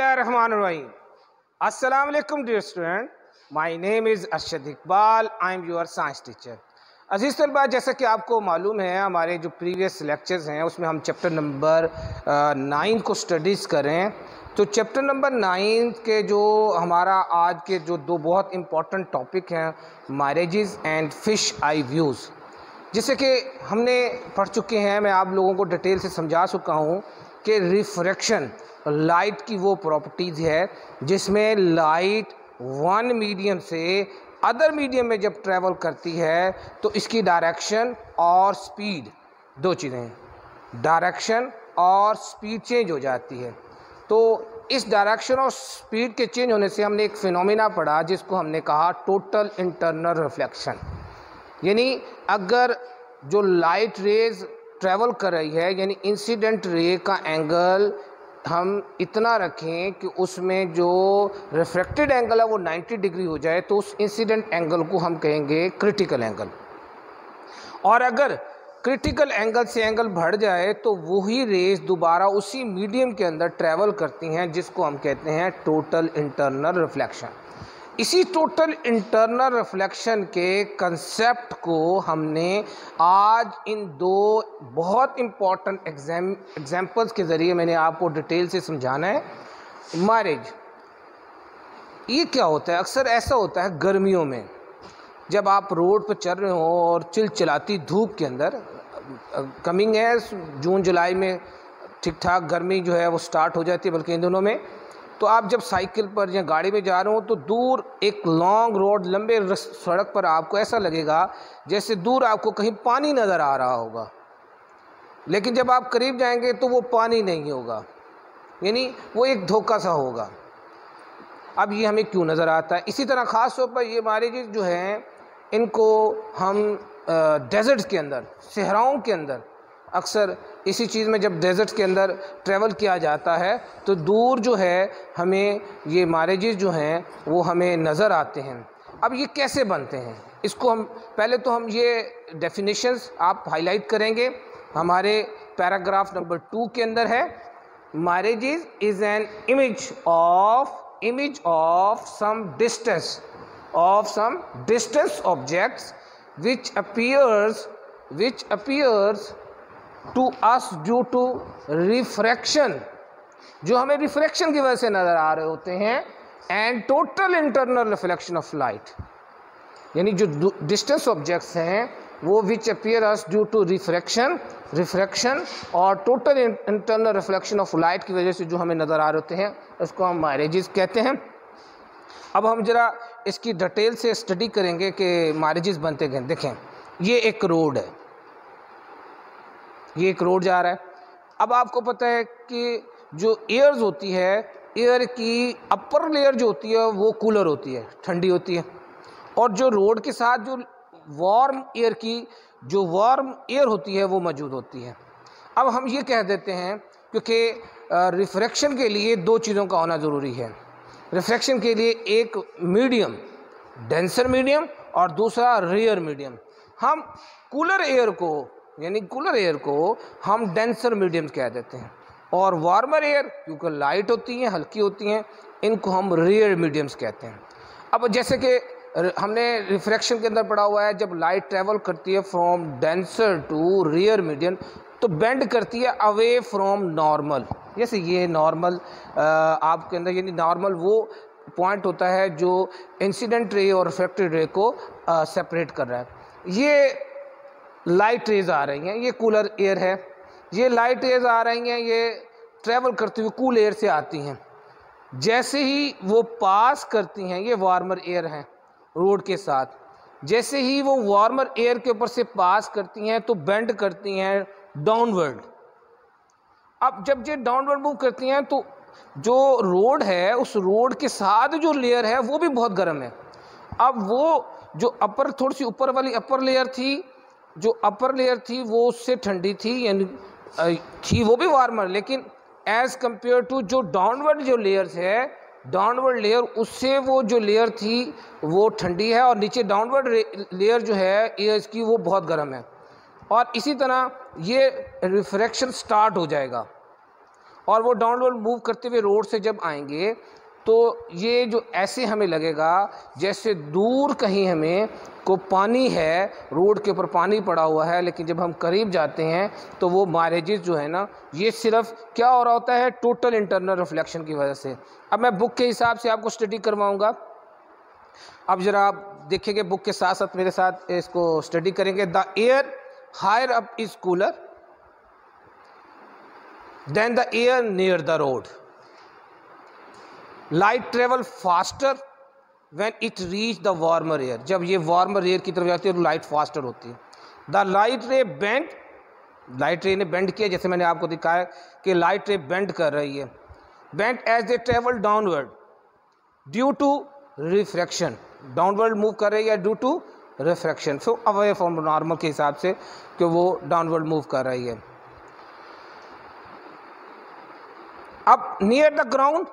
बिस्मिल्लाहिर्रहमानिर्रहीम। अस्सलाम वालेकुम dear student, my name is Arshad Iqbal, I am your science teacher. अजीज़ तलबा, जैसा कि आपको मालूम है हमारे जो प्रीवियस लेक्चर्स हैं उसमें हम चैप्टर नंबर 9 को स्टडीज़ करें। तो चैप्टर नंबर 9 के जो हमारा आज के जो दो बहुत इम्पॉर्टेंट टॉपिक हैं, marriages and fish I views, जिसे कि हमने पढ़ चुके हैं। मैं आप लोगों को डिटेल से समझा चुका हूँ कि रिफ्रैक्शन लाइट की वो प्रॉपर्टीज़ है जिसमें लाइट वन मीडियम से अदर मीडियम में जब ट्रैवल करती है तो इसकी डायरेक्शन और स्पीड, दो चीज़ें, डायरेक्शन और स्पीड चेंज हो जाती है। तो इस डायरेक्शन और स्पीड के चेंज होने से हमने एक फिनोमिना पढ़ा जिसको हमने कहा टोटल इंटरनल रिफ्लेक्शन। यानी अगर जो लाइट रेज ट्रैवल कर रही है, यानी इंसिडेंट रे का एंगल हम इतना रखें कि उसमें जो रिफ्रैक्टेड एंगल है वो 90 डिग्री हो जाए, तो उस इंसिडेंट एंगल को हम कहेंगे क्रिटिकल एंगल। और अगर क्रिटिकल एंगल से एंगल बढ़ जाए तो वही रेज दोबारा उसी मीडियम के अंदर ट्रैवल करती हैं, जिसको हम कहते हैं टोटल इंटरनल रिफ्लेक्शन। इसी टोटल इंटरनल रिफ्लेक्शन के कंसेप्ट को हमने आज इन दो बहुत इम्पॉर्टेंट एग्जाम्पल्स के ज़रिए मैंने आपको डिटेल से समझाना है। मैरिज, ये क्या होता है? अक्सर ऐसा होता है गर्मियों में जब आप रोड पर चल रहे हो और चिलचिलाती धूप के अंदर, कमिंग है जून जुलाई में ठीक ठाक गर्मी जो है वो स्टार्ट हो जाती है, बल्कि इन दिनों में। तो आप जब साइकिल पर या गाड़ी में जा रहे हो तो दूर एक लॉन्ग रोड, लंबे सड़क पर आपको ऐसा लगेगा जैसे दूर आपको कहीं पानी नज़र आ रहा होगा, लेकिन जब आप करीब जाएंगे तो वो पानी नहीं होगा, यानी वो एक धोखा सा होगा। अब ये हमें क्यों नज़र आता है? इसी तरह ख़ास तौर पर ये मैरिजेस जो हैं इनको हम डेजर्ट्स के अंदर, सहराओं के अंदर, अक्सर इसी चीज़ में जब डेजर्ट्स के अंदर ट्रैवल किया जाता है तो दूर जो है हमें ये मैरिजेस जो हैं वो हमें नज़र आते हैं। अब ये कैसे बनते हैं, इसको हम पहले तो हम ये डेफिनेशंस आप हाईलाइट करेंगे। हमारे पैराग्राफ नंबर 2 के अंदर है, marriages is an image of some distance objects which appears to us due to refraction, जो हमें रिफ्रैक्शन की वजह से नज़र आ रहे होते हैं, and total internal reflection of light, यानी जो डिस्टेंस ऑब्जेक्ट्स हैं वो which appear us due to refraction और total internal reflection of light की वजह से जो हमें नज़र आ रहे होते हैं, उसको हम मैरिजेस कहते हैं। अब हम ज़रा इसकी डिटेल से स्टडी करेंगे कि मैरिजेस बनते गए। देखें, ये एक रोड है, ये एक रोड जा रहा है। अब आपको पता है कि जो एयर्स होती है, एयर की अपर लेयर जो होती है वो कूलर होती है, ठंडी होती है, और जो रोड के साथ जो वार्म एयर होती है वो मौजूद होती है। अब हम ये कह देते हैं क्योंकि रिफ्रैक्शन के लिए दो चीज़ों का होना ज़रूरी है। रिफ्रैक्शन के लिए एक मीडियम, डेंसर मीडियम, और दूसरा रेयर मीडियम। हम कूलर एयर को हम डेंसर मीडियम कह देते हैं, और वार्मर एयर क्योंकि लाइट होती हैं, हल्की होती हैं, इनको हम रेयर मीडियम्स कहते हैं। अब जैसे कि हमने रिफ्रैक्शन के अंदर पढ़ा हुआ है, जब लाइट ट्रैवल करती है from denser to rare medium तो बेंड करती है अवे फ्रॉम नॉर्मल। जैसे ये नॉर्मल आपके अंदर, यानी नॉर्मल वो पॉइंट होता है जो इंसिडेंट रे और रिफ्रैक्टेड रे को सेपरेट कर रहा है। ये लाइट रेज आ रही हैं, ये कूलर एयर है, ये लाइट रेज आ रही हैं, ये ट्रैवल करती हुई कूल एयर से आती हैं। जैसे ही वो पास करती हैं, ये वार्मर एयर हैं रोड के साथ, जैसे ही वो वार्मर एयर के ऊपर से पास करती हैं तो बेंड करती हैं डाउनवर्ड। अब जब ये डाउनवर्ड मूव करती हैं तो जो रोड है, उस रोड के साथ जो लेयर है वो भी बहुत गर्म है। अब वो जो अपर, थोड़ी सी ऊपर वाली अपर लेयर थी, जो अपर लेयर थी वो उससे ठंडी थी, यानी थी वो भी वार्मर, लेकिन एज़ कंपेयर टू जो डाउनवर्ड जो लेयर्स है, डाउनवर्ड लेयर उससे वो जो लेयर थी वो ठंडी है, और नीचे डाउनवर्ड लेयर जो है एयर्स की वो बहुत गर्म है। और इसी तरह ये रिफ्रैक्शन स्टार्ट हो जाएगा, और वो डाउनवर्ड मूव करते हुए रोड से जब आएंगे तो ये जो ऐसे हमें लगेगा जैसे दूर कहीं हमें को पानी है, रोड के ऊपर पानी पड़ा हुआ है, लेकिन जब हम करीब जाते हैं तो वो माइलेजेस जो है ना, ये सिर्फ क्या हो रहा होता है, टोटल इंटरनल रिफ्लेक्शन की वजह से। अब मैं बुक के हिसाब से आपको स्टडी करवाऊंगा। अब ज़रा आप देखेंगे बुक के साथ साथ मेरे साथ इसको स्टडी करेंगे। The air higher up is cooler than the air near the road. Light travel faster when it reach the warmer air. जब ये वार्मर एयर की तरफ जाती है तो लाइट फास्टर होती है। द लाइट रे बेंड, लाइट रे ने बेंड किया, जैसे मैंने आपको दिखाया कि लाइट रे बेंड कर रही है। Bend as they travel downward due to refraction, downward move कर रही है due to refraction, so away from normal के हिसाब से कि वो डाउनवर्ड मूव कर रही है। अब near the ground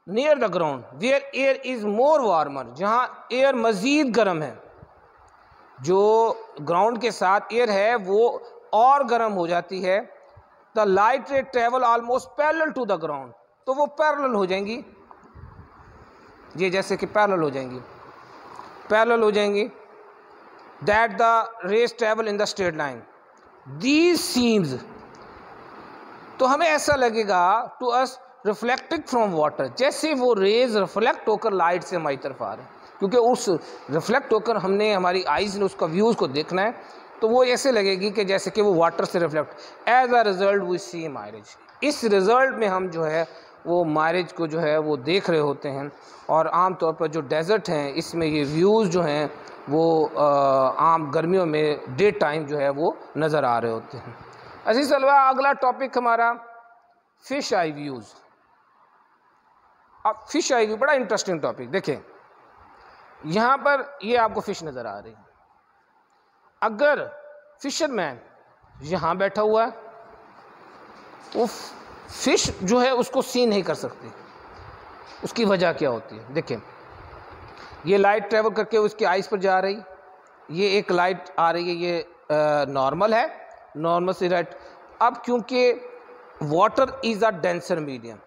near the ground where air is more warmer, जहाँ एयर मज़ीद गर्म है, जो ग्राउंड के साथ एयर है वो और गर्म हो जाती है। The light ray travel almost parallel to the ground, तो वो पैरेलल हो जाएंगी, ये जैसे कि पैरेलल हो जाएंगी, पैरेलल हो जाएंगी। That the rays travel in the straight line these seems, तो हमें ऐसा लगेगा to us reflecting from water, जैसे वो रेज रिफ्लेक्ट होकर लाइट से हमारी तरफ आ रहे हैं, क्योंकि उस रिफ्लेक्ट होकर हमने हमारी आइज़ ने उसका व्यूज़ को देखना है, तो वो ऐसे लगेगी कि जैसे कि वो वाटर से reflect. As a result we see mileage, इस रिज़ल्ट में हम जो है वो माइलेज को जो है वो देख रहे होते हैं। और आम तौर पर जो डेजर्ट हैं इसमें ये व्यूज़ जो हैं वो आम गर्मियों में डे टाइम जो है वो नज़र आ रहे होते हैं। अजीज़ तलबा, अगला टॉपिक हमारा फिश आई व्यूज़। अब फिश आई व्यू बड़ा इंटरेस्टिंग टॉपिक। देखें यहाँ पर ये आपको फिश नज़र आ रही है। अगर फिशरमैन यहाँ बैठा हुआ है, वो फिश जो है उसको सी नहीं कर सकती, उसकी वजह क्या होती है? देखें ये लाइट ट्रेवल करके उसकी आइज़ पर जा रही, ये एक लाइट आ रही है, ये नॉर्मल है, नॉर्मल से राइट। अब क्योंकि water is a denser medium,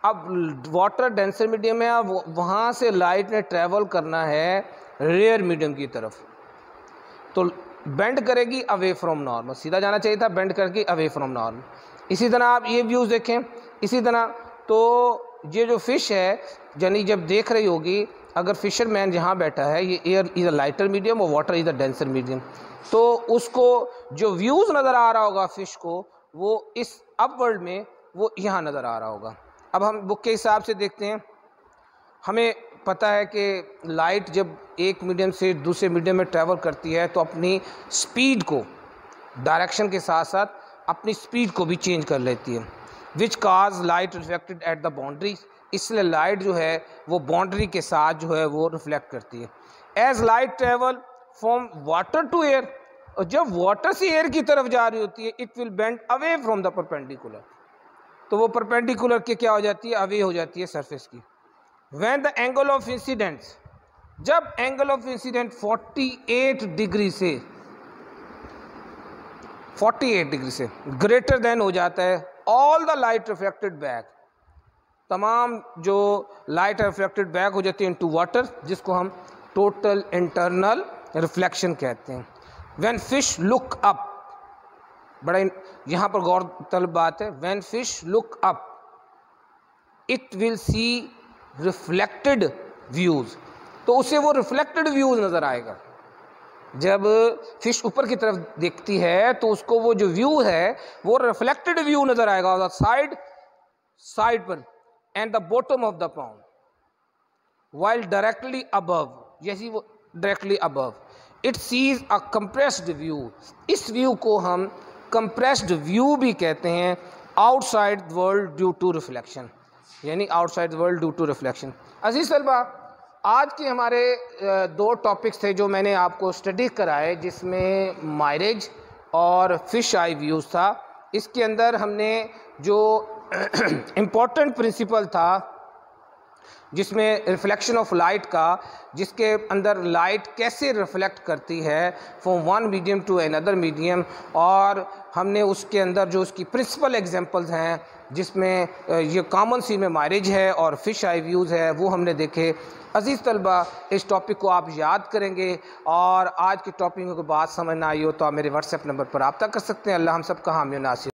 अब वाटर डेंसर मीडियम है, अब वहाँ से लाइट ने ट्रैवल करना है रेयर मीडियम की तरफ, तो बेंड करेगी अवे फ्रॉम नॉर्मल, सीधा जाना चाहिए था, बेंड करके अवे फ्रॉम नॉर्मल। इसी तरह आप ये व्यूज़ देखें, इसी तरह तो ये जो फ़िश है यानी जब देख रही होगी, अगर फिशरमैन जहाँ बैठा है ये air is a lighter medium और water is a denser medium, तो उसको जो व्यूज़ नज़र आ रहा होगा फ़िश को, वो इस अपवर्ल्ड में वो यहाँ नज़र आ रहा होगा। अब हम बुक के हिसाब से देखते हैं। हमें पता है कि लाइट जब एक मीडियम से दूसरे मीडियम में ट्रैवल करती है तो अपनी स्पीड को, डायरेक्शन के साथ साथ अपनी स्पीड को भी चेंज कर लेती है, which cause light reflected at the boundary, इसलिए लाइट जो है वो बाउंड्री के साथ जो है वो रिफ्लेक्ट करती है। As light travel from water to air, और जब वाटर से एयर की तरफ जा रही होती है, it will bend away from the perpendicular, तो वो परपेंडिकुलर के क्या हो जाती है, अवे हो जाती है सरफेस की। When the angle of incidence, जब एंगल ऑफ इंसिडेंट 48 डिग्री से 48 डिग्री से ग्रेटर देन हो जाता है, all the light reflected back, तमाम जो लाइट रिफ्लेक्टेड बैक हो जाती है इनटू वाटर, जिसको हम टोटल इंटरनल रिफ्लेक्शन कहते हैं। व्हेन फिश लुक अप, बड़ा यहाँ पर गौर तलब बात है, when fish look up it will see reflected views, तो उसे वो रिफ्लेक्टेड व्यूज़ नज़र आएगा। जब फिश ऊपर की तरफ देखती है तो उसको वो जो व्यू है वो रिफ्लेक्टेड व्यू नज़र आएगा, और साइड पर and the bottom of the pond, while directly above, जैसी वो directly above, it sees a compressed view, इस व्यू को हम कंप्रेस्ड व्यू भी कहते हैं, outside world due to reflection, यानी outside world due to reflection. अजीज तलबा, आज के हमारे दो टॉपिक्स थे जो मैंने आपको स्टडी कराए, जिसमें माइलेज और फिश आई व्यूज़ था। इसके अंदर हमने जो इम्पोर्टेंट प्रिंसिपल था जिसमें रिफ्लेक्शन ऑफ लाइट का, जिसके अंदर लाइट कैसे रिफ्लेक्ट करती है from one medium to another medium, और हमने उसके अंदर जो उसकी प्रिंसिपल एग्जांपल्स हैं जिसमें ये कॉमन सी में मारिज है और फिश आई व्यूज़ है वो हमने देखे। अज़ीज़ तलबा, इस टॉपिक को आप याद करेंगे और आज की टॉपिक को बात समझ ना आई हो तो आप मेरे व्हाट्सएप नंबर पर रब्ता कर सकते हैं। अल्लाह हम सब का हामी नासिर।